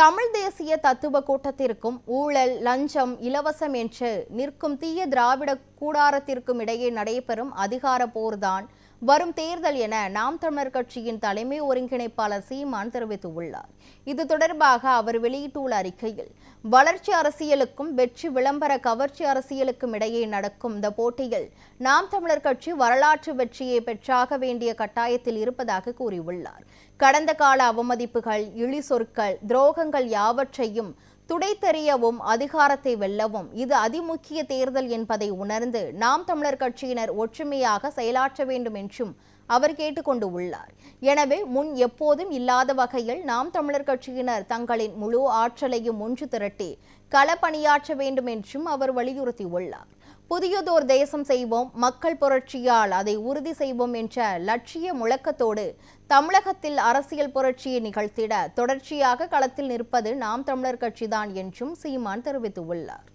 தமிழ் தேசிய தத்துவ கூட்டத்திற்கும் ஊழல், லஞ்சம், இலவசம் என்று நிற்கும் தீய திராவிட கூடாரத்திற்கும் இடையே நடைபெறும் அதிகார போர்தான் வரும் தேர்தல் என நாம் தமிழர் கட்சியின் தலைமை ஒருங்கிணைப்பாளர் சீமான் தெரிவித்துள்ளார். இது தொடர்பாக அவர் வெளியிட்டுள்ள அறிக்கையில், வளர்ச்சி அரசியலுக்கும் வெற்றி விளம்பர கவர்ச்சி அரசியலுக்கும் இடையே நடக்கும் இந்த போட்டியில் நாம் தமிழர் கட்சி வரலாற்று வெற்றியை பெற்றாக வேண்டிய கட்டாயத்தில் இருப்பதாக கூறியுள்ளார். கடந்த கால அவமதிப்புகள், இழி சொற்கள், துரோகங்கள் யாவற்றையும் துடைத்தெறியவும் அதிகாரத்தை வெல்லவும் இது அதிமுக்கிய தேர்தல் என்பதை உணர்ந்து நாம் தமிழர் கட்சியினர் ஒற்றுமையாக செயலாற்ற வேண்டும் என்றும் அவர் கேட்டுக்கொண்டு உள்ளார். எனவே முன் எப்போதும் இல்லாத வகையில் நாம் தமிழர் கட்சியினர் தங்களின் முழு ஆற்றலையும் ஒன்று திரட்டி களப்பணியாற்ற வேண்டும் என்றும் அவர் வலியுறுத்தியுள்ளார். புதியதோர் தேசம் செய்வோம், மக்கள் புரட்சியால் அதை உறுதி செய்வோம் என்ற லட்சிய முழக்கத்தோடு தமிழகத்தில் அரசியல் புரட்சியை நிகழ்த்திட தொடர்ச்சியாக களத்தில் நிற்பது நாம் தமிழர் கட்சிதான் என்றும் சீமான் தெரிவித்துள்ளார்.